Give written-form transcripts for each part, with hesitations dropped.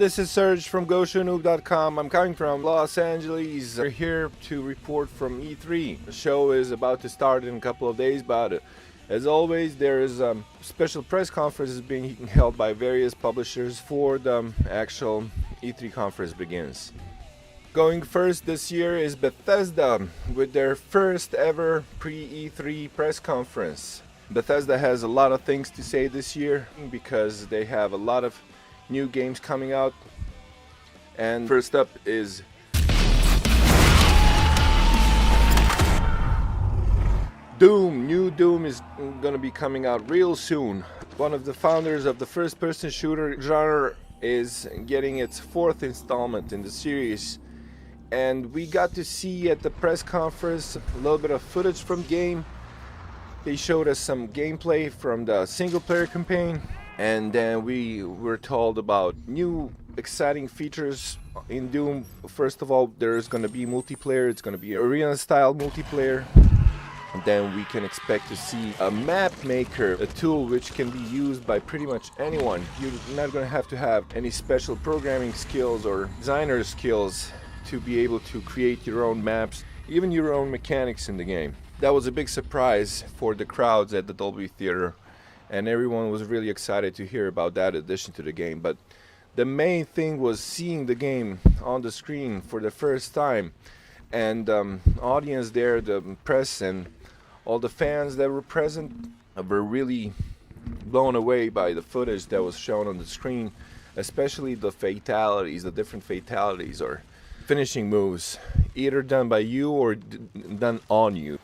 this is Serge from GoShowNoob.com. I'm coming from Los Angeles. We're here to report from E3. The show is about to start in a couple of days, but as always, there is special press conferences being held by various publishers before the actual E3 conference begins. Going first this year is Bethesda with their first ever pre-E3 press conference. Bethesda has a lot of things to say this year because they have a lot of new games coming out, and first up is Doom. New Doom is gonna be coming out real soon. One of the founders of the first-person shooter genre is getting its fourth installment in the series, and we got to see at the press conference a little bit of footage from the game. They showed us some gameplay from the single-player campaign, and then we were told about new exciting features in Doom. First of all, there's going to be multiplayer. It's going to be arena-style multiplayer. And then we can expect to see a map maker, a tool which can be used by pretty much anyone. You're not going to have any special programming skills or designer skills to be able to create your own maps, even your own mechanics in the game. That was a big surprise for the crowds at the Dolby Theater, and everyone was really excited to hear about that addition to the game. But the main thing was seeing the game on the screen for the first time, and audience there, the press and all the fans that were present were really blown away by the footage that was shown on the screen, especially the fatalities, the different fatalities or finishing moves, either done by you or done on you.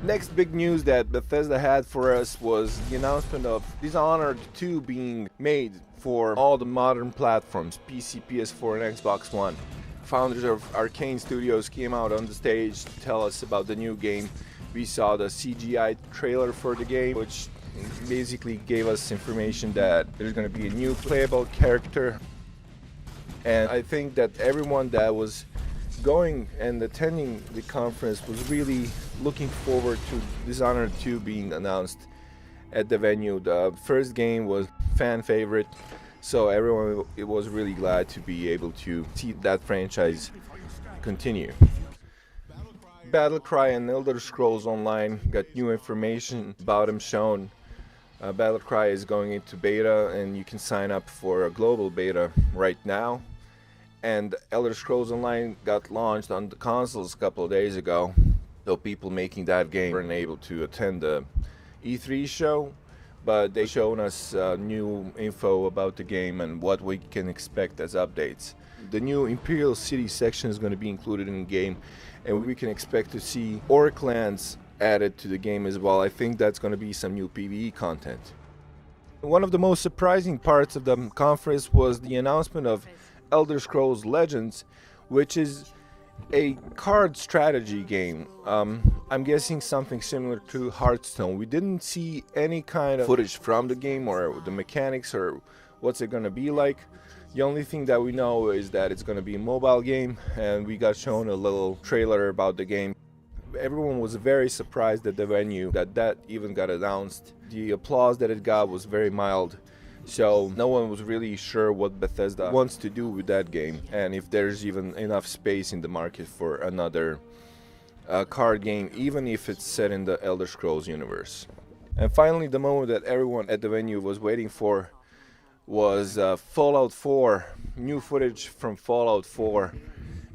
Next big news that Bethesda had for us was the announcement of Dishonored 2 being made for all the modern platforms, PC, PS4, and Xbox One. Founders of Arcane Studios came out on the stage to tell us about the new game. We saw the CGI trailer for the game, which basically gave us information that there's going to be a new playable character. And I think that everyone that was going and attending the conference was really looking forward to Dishonored 2 being announced at the venue. The first game was fan favorite, so everyone was really glad to be able to see that franchise continue. Battlecry and Elder Scrolls Online got new information about them shown. Battlecry is going into beta, and you can sign up for a global beta right now. And Elder Scrolls Online got launched on the consoles a couple of days ago, so people making that game weren't able to attend the E3 show, but they shown us new info about the game and what we can expect as updates. The new Imperial City section is going to be included in the game, and we can expect to see Orc lands added to the game as well. I think that's going to be some new PvE content. One of the most surprising parts of the conference was the announcement of Elder Scrolls Legends, which is a card strategy game. I'm guessing something similar to Hearthstone. We didn't see any kind of footage from the game or the mechanics or what's it going to be like. The only thing that we know is that it's going to be a mobile game, and we got shown a little trailer about the game. Everyone was very surprised at the venue that even got announced. The applause that it got was very mild. So no one was really sure what Bethesda wants to do with that game, and if there's even enough space in the market for another card game, even if it's set in the Elder Scrolls universe. And finally, the moment that everyone at the venue was waiting for was Fallout 4, new footage from Fallout 4,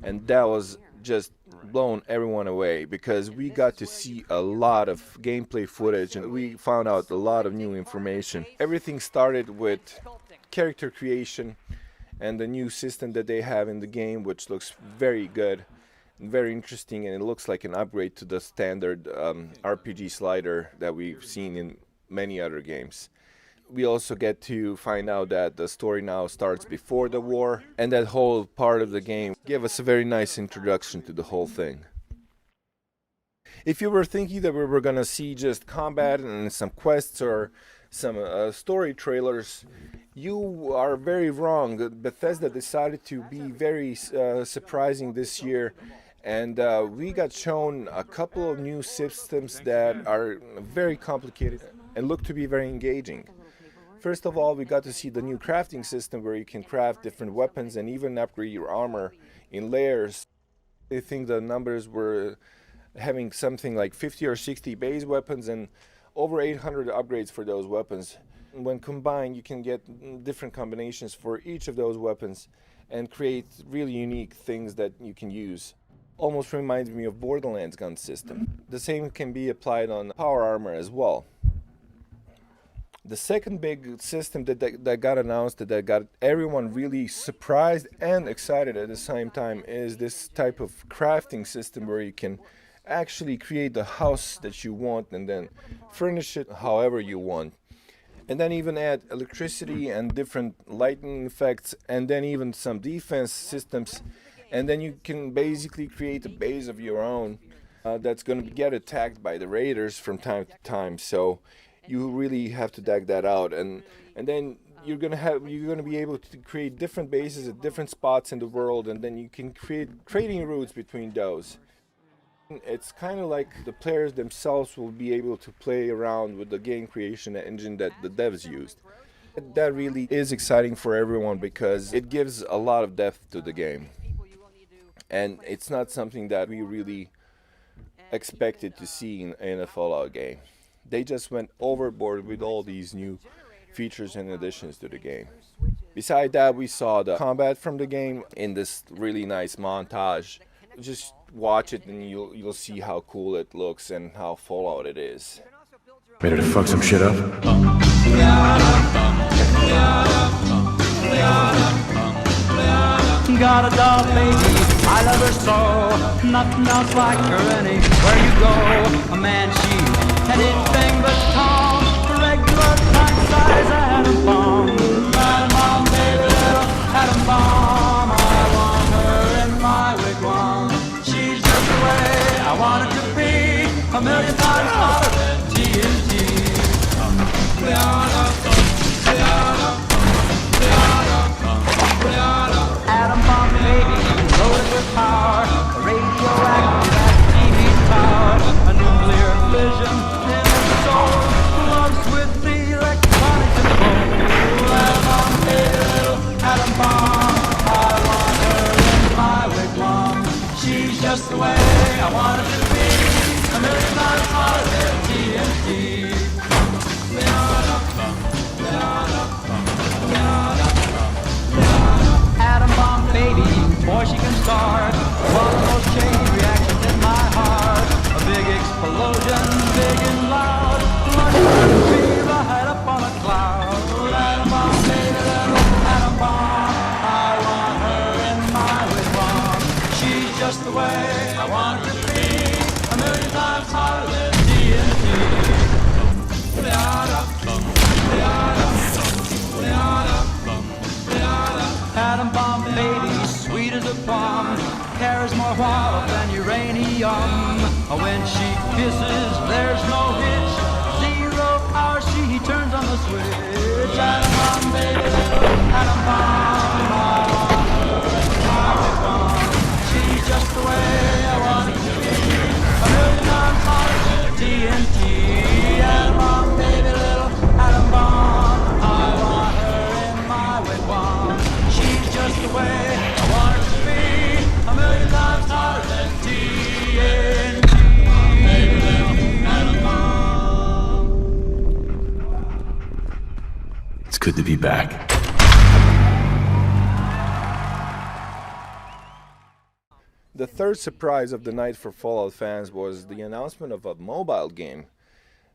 and that was just blown everyone away because we got to see a lot of gameplay footage and we found out a lot of new information. Everything started with character creation and the new system that they have in the game, which looks very good and very interesting, and it looks like an upgrade to the standard RPG slider that we've seen in many other games. We also get to find out that the story now starts before the war, and that whole part of the game gave us a very nice introduction to the whole thing. If you were thinking that we were going to see just combat and some quests or some story trailers You are very wrong. Bethesda decided to be very surprising this year, and we got shown a couple of new systems that are very complicated and look to be very engaging. First of all, we got to see the new crafting system where you can craft different weapons and even upgrade your armor in layers. I think the numbers were having something like 50 or 60 base weapons and over 800 upgrades for those weapons. When combined, you can get different combinations for each of those weapons and create really unique things that you can use. Almost reminds me of Borderlands gun system. The same can be applied on power armor as well. The second big system that got announced, that got everyone really surprised and excited at the same time, is this type of crafting system where you can actually create the house that you want and then furnish it however you want. And then even add electricity and different lighting effects, and then even some defense systems. And then you can basically create a base of your own that's going to get attacked by the raiders from time to time. So you really have to dig that out, and then you're gonna be able to create different bases at different spots in the world, and then you can create trading routes between those. It's kind of like the players themselves will be able to play around with the game creation engine that the devs used. That really is exciting for everyone because it gives a lot of depth to the game. And it's not something that we really expected to see in a Fallout game. They just went overboard with all these new features and additions to the game. Besides that, we saw the combat from the game in this really nice montage. Just watch it and you'll see how cool it looks and how Fallout it is. Ready to fuck some shit up? Got a doll baby, I love her so. Nothing else like her anywhere you go. A man, she anything but calm. Regular pint size atom bomb. Atom bomb, baby, little atom bomb. I want her in my wigwam. She's just the way I want it to be. A million times hotter than TNT. Atom bomb, baby, loaded with power. A radioactive TV tower. A nuclear fission in its soul. Loves with the electronic control. Atom bomb, baby, little atom bomb. I want her in my wigwam. She's just the way I want it to be. A million times hotter than TNT. Atom bomb, baby, before she can start. One of those chain reactions in my heart. A big explosion, big and loud. Like a tree right up on a cloud. Atom bomb, baby, little atom bomb. I want her in my wigwam. She's just the way I want her to be. A million times hotter than TNT. Atom bomb, baby, sweet as a plum. Carries more water than uranium. When she kisses, there's no hitch. 0 hour, she turns on the switch. Atom bomb, baby, atom bomb. I want her in my wigwam. She's just the way I want it to be. A million times hotter than TNT. Atom bomb, baby, little atom bomb. I want her in my wigwam. She's just the way I want her to be. A million times hotter than TNT. Baby, little atom bomb. It's good to be back. The third surprise of the night for Fallout fans was the announcement of a mobile game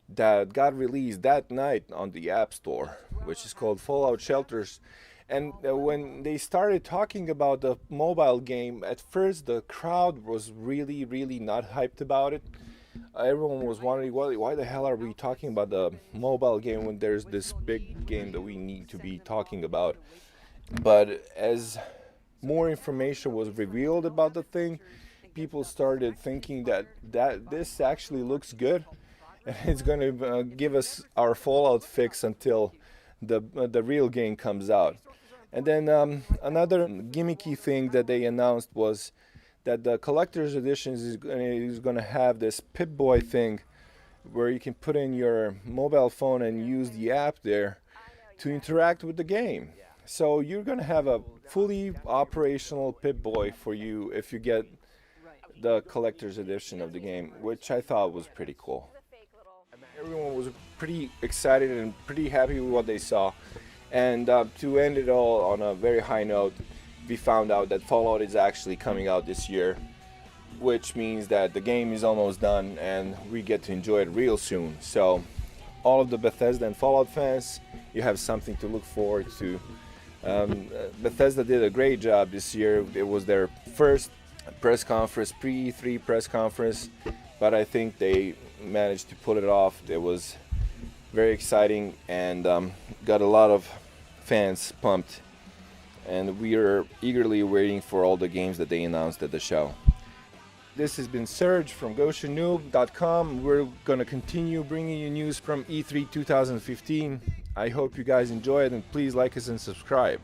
that got released that night on the App Store, which is called Fallout Shelters. And when they started talking about the mobile game, at first the crowd was really not hyped about it. Everyone was wondering, why the hell are we talking about the mobile game when there's this big game that we need to be talking about? But as more information was revealed about the thing, people started thinking that this actually looks good and it's going to give us our Fallout fix until the real game comes out. And then another gimmicky thing that they announced was that the collector's editions is going to have this Pip-Boy thing where you can put in your mobile phone and use the app there to interact with the game. So you're going to have a fully operational Pip-Boy for you if you get the collector's edition of the game, which I thought was pretty cool. Everyone was pretty excited and pretty happy with what they saw. And to end it all on a very high note, we found out that Fallout is actually coming out this year, which means that the game is almost done and we get to enjoy it real soon. So all of the Bethesda and Fallout fans, you have something to look forward to. Bethesda did a great job this year. It was their first press conference, pre-E3 press conference, but I think they managed to pull it off. It was very exciting and got a lot of fans pumped, and we are eagerly waiting for all the games that they announced at the show. This has been Serge from GoshenNoob.com. We're going to continue bringing you news from E3 2015. I hope you guys enjoy it, and please like us and subscribe.